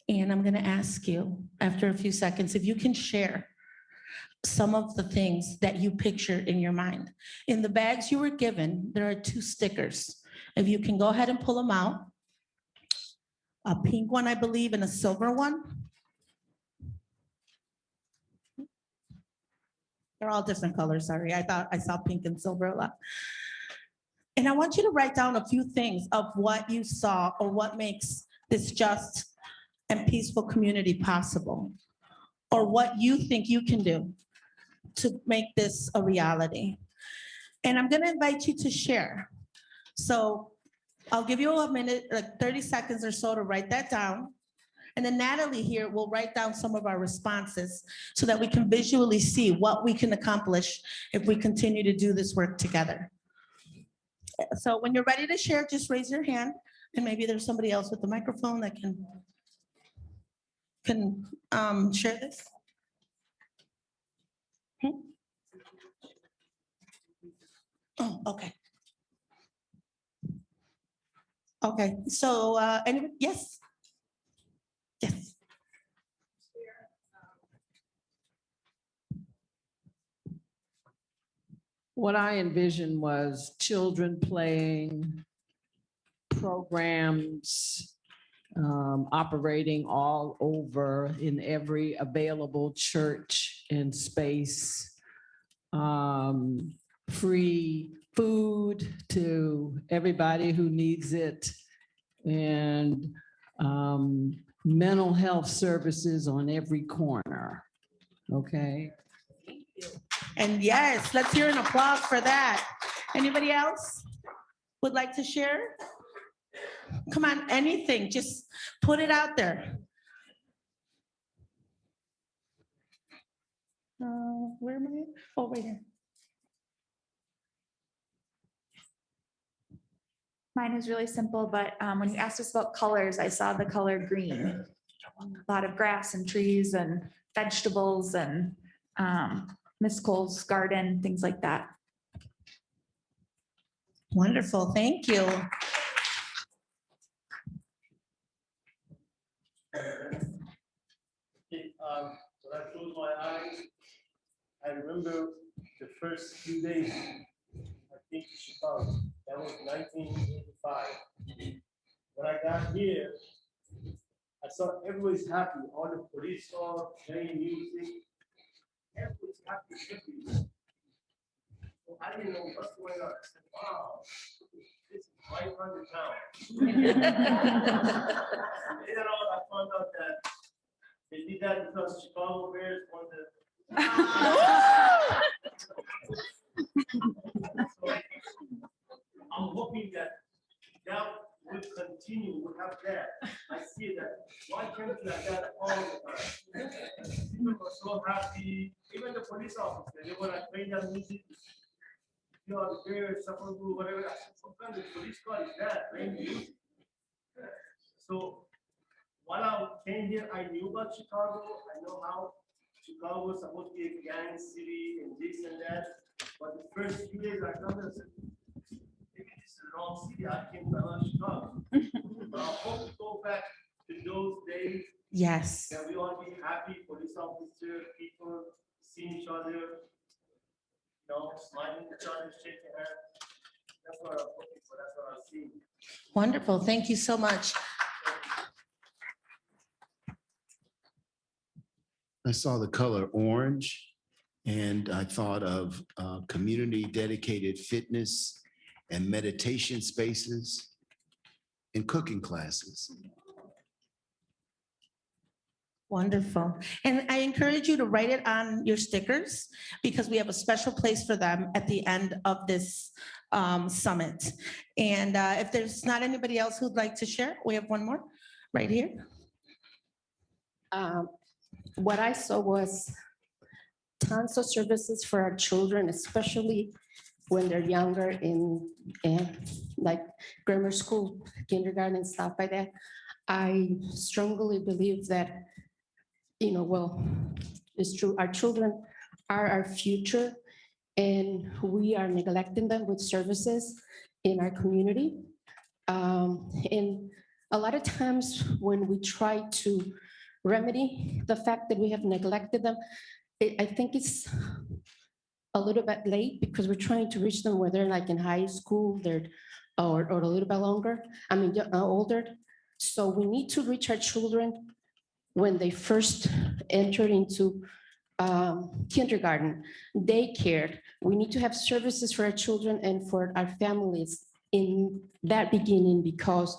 And I'm going to ask you, after a few seconds, if you can share some of the things that you picture in your mind. In the bags you were given, there are 2 stickers. If you can go ahead and pull them out. A pink one, I believe, and a silver one. They're all different colors, sorry. I thought I saw pink and silver a lot. And I want you to write down a few things of what you saw or what makes this just and peaceful community possible, or what you think you can do to make this a reality. And I'm gonna invite you to share. So I'll give you a minute, like 30 seconds or so to write that down. And then Natalie here will write down some of our responses so that we can visually see what we can accomplish if we continue to do this work together. So when you're ready to share, just raise your hand, and maybe there's somebody else with the microphone that can share this. Oh, okay. Okay, so, anybody, yes? Yes. What I envisioned was children playing, programs operating all over in every available church and space, free food to everybody who needs it, and mental health services on every corner. Okay. And yes, let's hear an applause for that. Anybody else would like to share? Come on, anything, just put it out there. Where am I? Oh, right here. Mine is really simple, but when you asked us about colors, I saw the color green. A lot of grass and trees and vegetables and Miss Cole's garden, things like that. Wonderful, thank you. When I close my eyes, I remember the first few days, I think in Chicago, that was 1985. When I got here, I saw everybody's happy, all the police are playing music, everybody's happy everywhere. So I didn't know what's going on. I said, wow, this is right on the town. Later on, I found out that they did that because Chicago Bears won the. So, I'm hoping that that will continue. We'll have that. I see that. Why can't we like that all the time? People were so happy. Even the police officers, they were like playing that music. You know, the Bears, Supper Bowl, whatever. I said, sometimes the police car is that playing music. So. While I came here, I knew about Chicago. I know how Chicago was supposed to be a gang city and this and that. But the first few days I come here, I said, maybe this is the wrong city. I came to Chicago. But I hope to go back to those days. Yes. That we all be happy, police officer, people seeing each other, you know, smiling at each other, shaking hands. That's what I'm hoping for. That's what I'm seeing. Wonderful, thank you so much. I saw the color orange and I thought of community dedicated fitness and meditation spaces and cooking classes. Wonderful. And I encourage you to write it on your stickers because we have a special place for them at the end of this summit. And if there's not anybody else who'd like to share, we have one more right here. What I saw was tons of services for our children, especially when they're younger in like grammar school, kindergarten, stuff like that. I strongly believe that, you know, well, it's true, our children are our future and we are neglecting them with services in our community. And a lot of times when we try to remedy the fact that we have neglected them, I think it's a little bit late because we're trying to reach them where they're like in high school, or a little bit longer, older. So we need to reach our children when they first enter into kindergarten, daycare. We need to have services for our children and for our families in that beginning because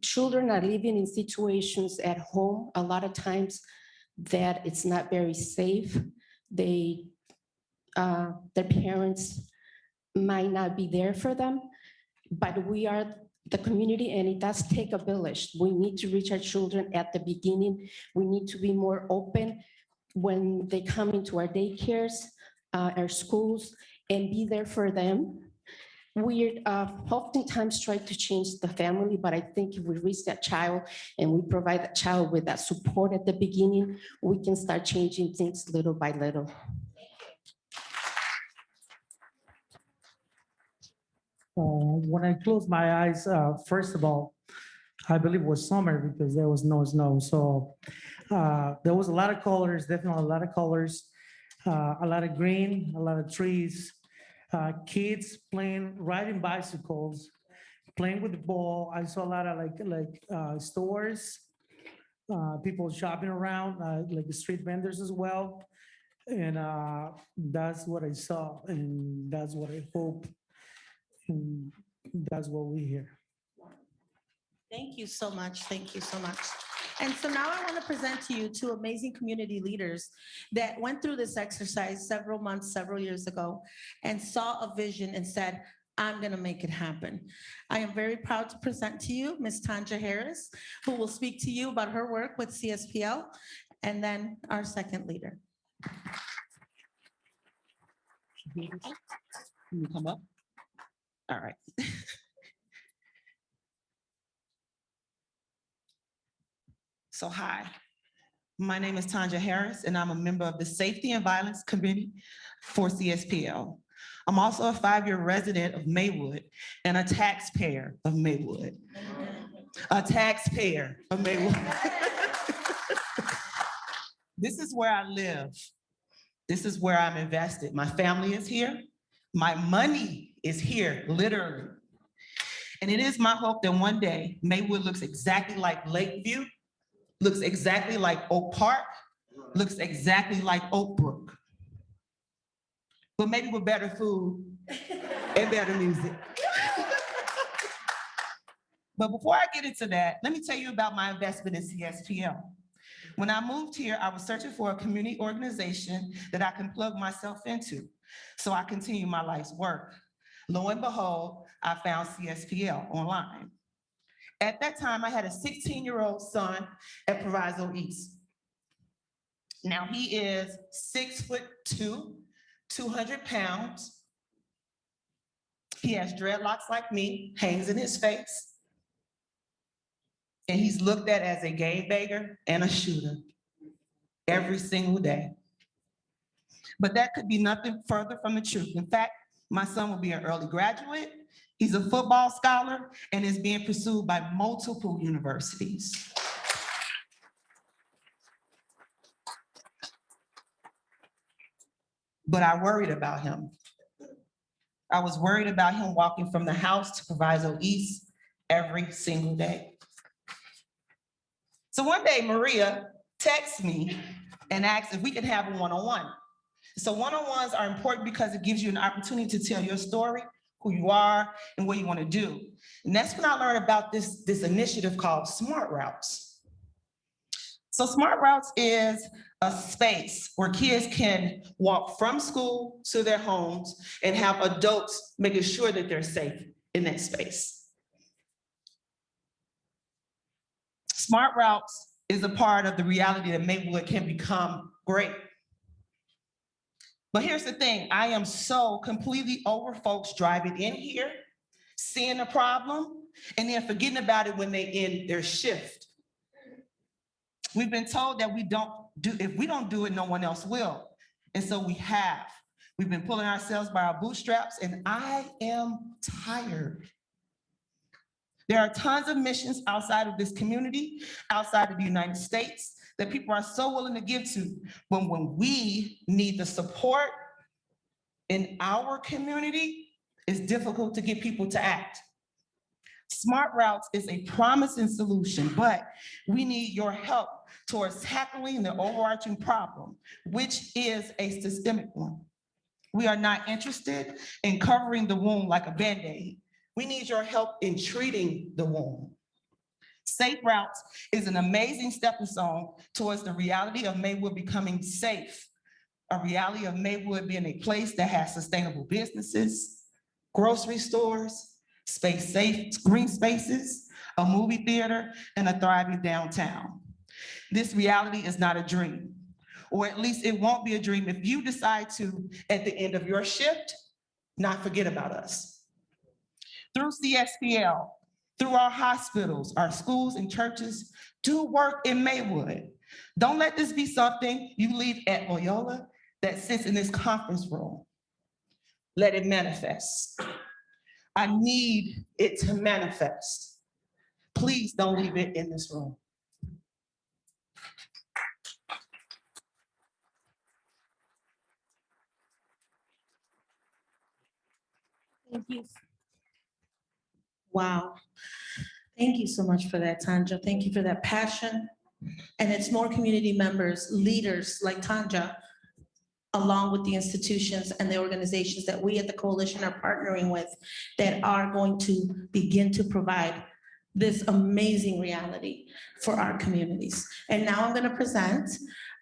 children are living in situations at home a lot of times that it's not very safe. They, their parents might not be there for them, but we are the community and it does take a village. We need to reach our children at the beginning. We need to be more open when they come into our daycares, our schools, and be there for them. We oftentimes try to change the family, but I think if we reach that child and we provide that child with that support at the beginning, we can start changing things little by little. When I closed my eyes, first of all, I believe it was summer because there was no snow. So there was a lot of colors, definitely a lot of colors, a lot of green, a lot of trees, kids playing, riding bicycles, playing with the ball. I saw a lot of stores, people shopping around, like the street vendors as well. And that's what I saw, and that's what I hope. And that's what we hear. Thank you so much. Thank you so much. And so now I want to present to you two amazing community leaders that went through this exercise several months, several years ago, and saw a vision and said, I'm going to make it happen. I am very proud to present to you Ms. Tanja Harris, who will speak to you about her work with CSPL, and then our second leader. Can you come up? All right. So hi, my name is Tanja Harris, and I'm a member of the Safety and Violence Committee for CSPL. I'm also a 5-year resident of Maywood and a taxpayer of Maywood. A taxpayer of Maywood. This is where I live. This is where I'm invested. My family is here. My money is here, literally. And it is my hope that one day Maywood looks exactly like Lakeview, looks exactly like Oak Park, looks exactly like Oak Brook. But maybe with better food and better music. But before I get into that, let me tell you about my investment in CSPL. When I moved here, I was searching for a community organization that I can plug myself into so I continue my life's work. Lo and behold, I found CSPL online. At that time, I had a 16-year-old son at Proviso East. Now he is 6'2", 200 pounds. He has dreadlocks like me, hangs in his face. And he's looked at as a game banger and a shooter every single day. But that could be nothing further from the truth. In fact, my son will be an early graduate. He's a football scholar and is being pursued by multiple universities. But I worried about him. I was worried about him walking from the house to Proviso East every single day. So one day, Maria texted me and asked if we could have a one-on-one. So one-on-ones are important because it gives you an opportunity to tell your story, who you are, and what you want to do. And that's when I learned about this initiative called Smart Routes. So Smart Routes is a space where kids can walk from school to their homes and have adults making sure that they're safe in that space. Smart Routes is a part of the reality that Maywood can become great. But here's the thing, I am so completely over folks driving in here, seeing a problem, and then forgetting about it when they end their shift. We've been told that if we don't do it, no one else will. And so we have. We've been pulling ourselves by our bootstraps, and I am tired. There are tons of missions outside of this community, outside of the United States, that people are so willing to give to. But when we need the support in our community, it's difficult to get people to act. Smart Routes is a promising solution, but we need your help towards tackling the overarching problem, which is a systemic one. We are not interested in covering the wound like a Band-Aid. We need your help in treating the wound. Safe Routes is an amazing stepping stone towards the reality of Maywood becoming safe, a reality of Maywood being a place that has sustainable businesses, grocery stores, space-safe green spaces, a movie theater, and a thriving downtown. This reality is not a dream, or at least it won't be a dream if you decide to, at the end of your shift, not forget about us. Through CSPL, through our hospitals, our schools and churches, do work in Maywood. Don't let this be something you leave at Loyola that sits in this conference room. Let it manifest. I need it to manifest. Please don't leave it in this room. Thank you. Wow. Thank you so much for that, Tanja. Thank you for that passion. And it's more community members, leaders like Tanja, along with the institutions and the organizations that we at the coalition are partnering with, that are going to begin to provide this amazing reality for our communities. And now I'm going to present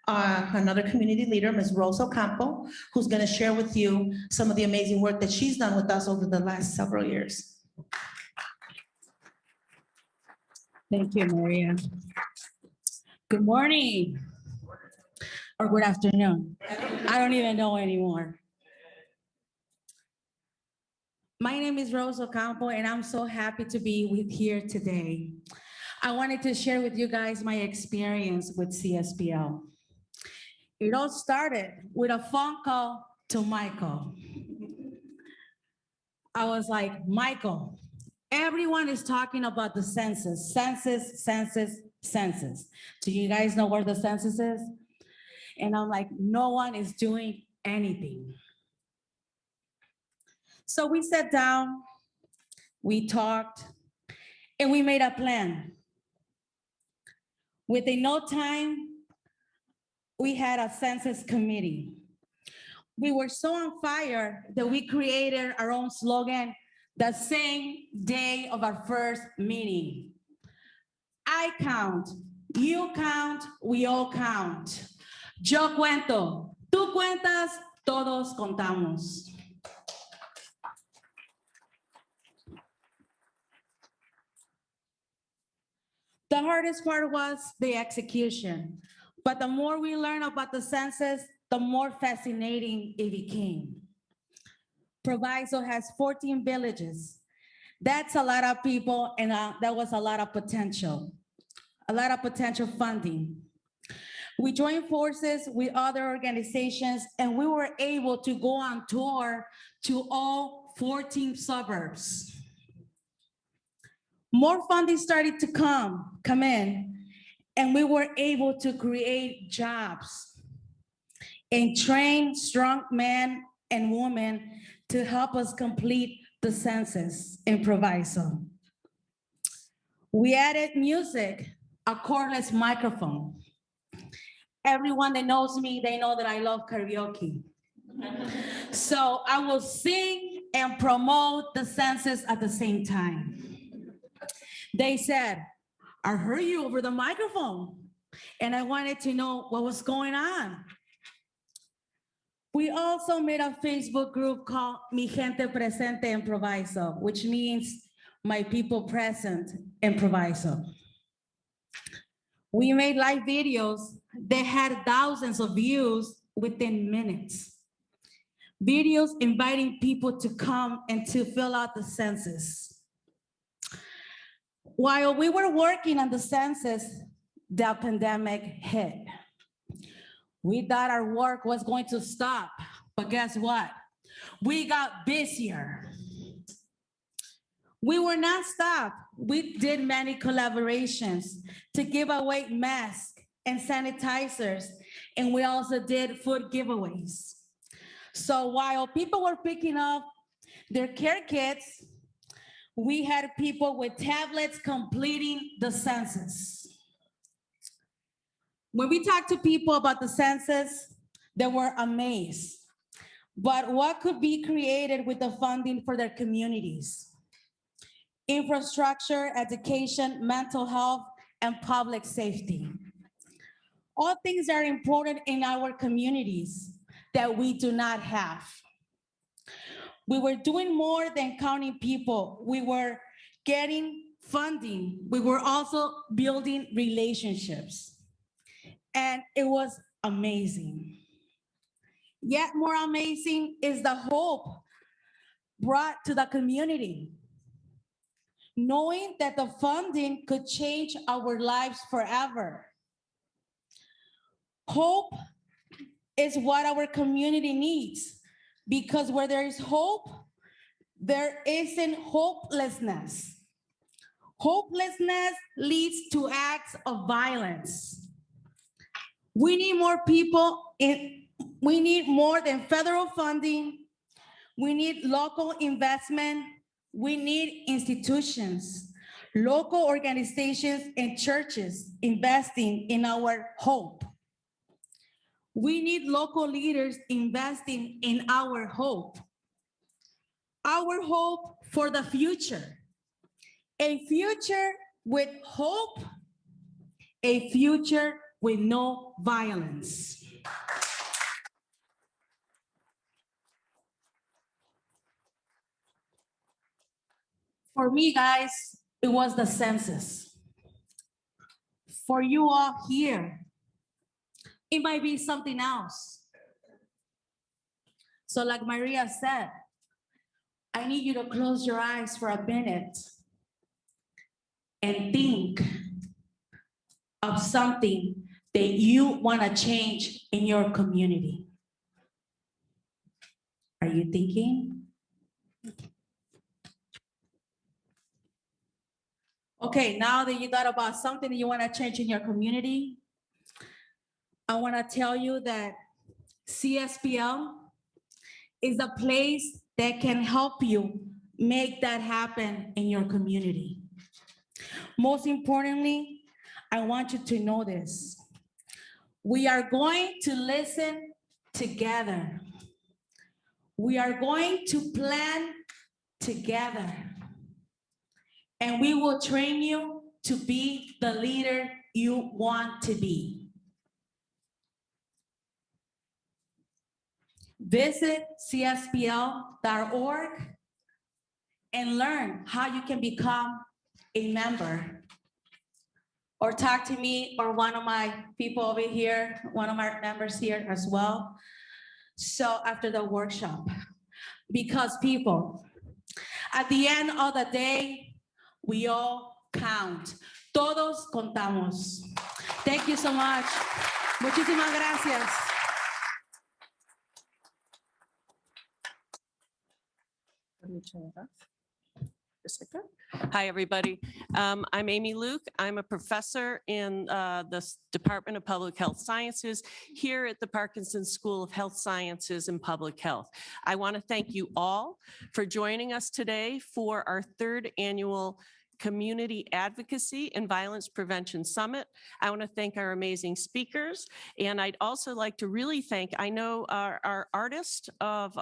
another community leader, Ms. Rosa Ocampo, who's going to share with you some of the amazing work that she's done with us over the last several years. Thank you, Maria. Good morning. Or good afternoon. I don't even know anymore. My name is Rosa Ocampo, and I'm so happy to be here today. I wanted to share with you guys my experience with CSPL. It all started with a phone call to Michael. I was like, Michael, everyone is talking about the census, census, census, census. Do you guys know where the census is? And I'm like, no one is doing anything. So we sat down, we talked, and we made a plan. Within no time, we had a census committee. We were so on fire that we created our own slogan the same day of our first meeting. I count, you count, we all count. Yo cuento, tú cuentas, todos contamos. The hardest part was the execution, but the more we learned about the census, the more fascinating it became. Proviso has 14 villages. That's a lot of people, and that was a lot of potential funding. We joined forces with other organizations, and we were able to go on tour to all 14 suburbs. More funding started to come in, and we were able to create jobs and train strong men and women to help us complete the census in Proviso. We added music, a cordless microphone. Everyone that knows me, they know that I love karaoke. So I will sing and promote the census at the same time. They said, I heard you over the microphone, and I wanted to know what was going on. We also made a Facebook group called Mi Gente Presente en Proviso, which means my people present in Proviso. We made live videos that had thousands of views within minutes. Videos inviting people to come and to fill out the census. While we were working on the census, the pandemic hit. We thought our work was going to stop, but guess what? We got busier. We were not stopped. We did many collaborations to give away masks and sanitizers, and we also did food giveaways. So while people were picking up their care kits, we had people with tablets completing the census. When we talked to people about the census, they were amazed. But what could be created with the funding for their communities? Infrastructure, education, mental health, and public safety. All things are important in our communities that we do not have. We were doing more than counting people. We were getting funding. We were also building relationships. And it was amazing. Yet more amazing is the hope brought to the community. Knowing that the funding could change our lives forever. Hope is what our community needs, because where there is hope, there isn't hopelessness. Hopelessness leads to acts of violence. We need more people we need more than federal funding. We need local investment. We need institutions, local organizations, and churches investing in our hope. We need local leaders investing in our hope for the future. A future with hope, a future with no violence. For me, guys, it was the census. For you all here, it might be something else. So like Maria said, I need you to close your eyes for a minute and think of something that you want to change in your community. Are you thinking? Okay, now that you thought about something that you want to change in your community, I want to tell you that CSPL is a place that can help you make that happen in your community. Most importantly, I want you to know this. We are going to listen together. We are going to plan together. And we will train you to be the leader you want to be. Visit cspl.org and learn how you can become a member. Or talk to me or one of my people over here, one of my members here as well. So after the workshop, because people, at the end of the day, we all count. Todos contamos. Thank you so much. Muchísimas gracias. Let me turn it off. Just like that. Hi, everybody. I'm Amy Luke. I'm a professor in the Department of Public Health Sciences here at the Parkinson School of Health Sciences and Public Health. I want to thank you all for joining us today for our third annual Community Advocacy and Violence Prevention Summit. I want to thank our amazing speakers, and I'd also like to really thank, I know our artist of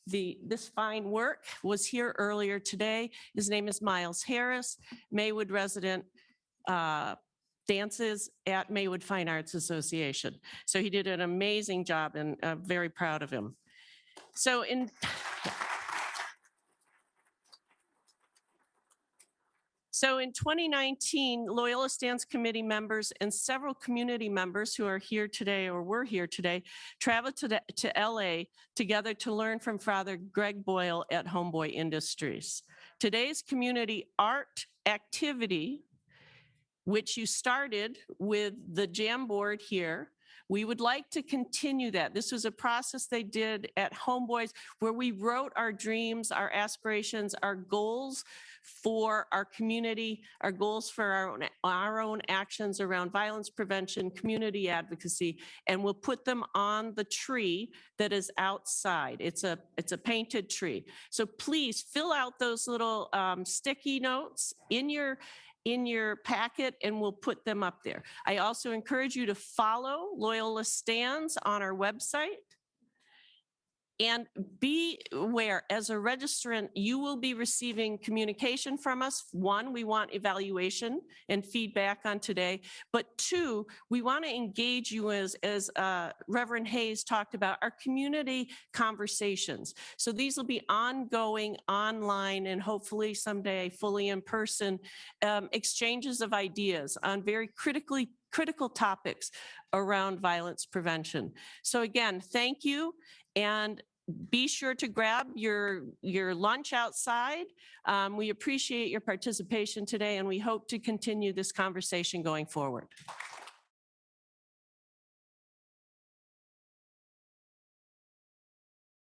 this fine work was here earlier today. His name is Miles Harris, Maywood resident, dances at Maywood Fine Arts Association. So he did an amazing job, and I'm very proud of him. So in 2019, Loyola Stands Committee members and several community members who are here today or were here today traveled to LA together to learn from Father Greg Boyle at Homeboy Industries. Today's community art activity, which you started with the Jamboard here, we would like to continue that. This was a process they did at Homeboys where we wrote our dreams, our aspirations, our goals for our community, our goals for our own actions around violence prevention, community advocacy, and we'll put them on the tree that is outside. It's a painted tree. So please fill out those little sticky notes in your packet, and we'll put them up there. I also encourage you to follow Loyola Stands on our website. And be aware, as a registrant, you will be receiving communication from us. One, we want evaluation and feedback on today. But two, we want to engage you as Reverend Hayes talked about, our community conversations. So these will be ongoing, online, and hopefully someday fully in person exchanges of ideas on very critical topics around violence prevention. So again, thank you. And be sure to grab your lunch outside. We appreciate your participation today, and we hope to continue this conversation going forward.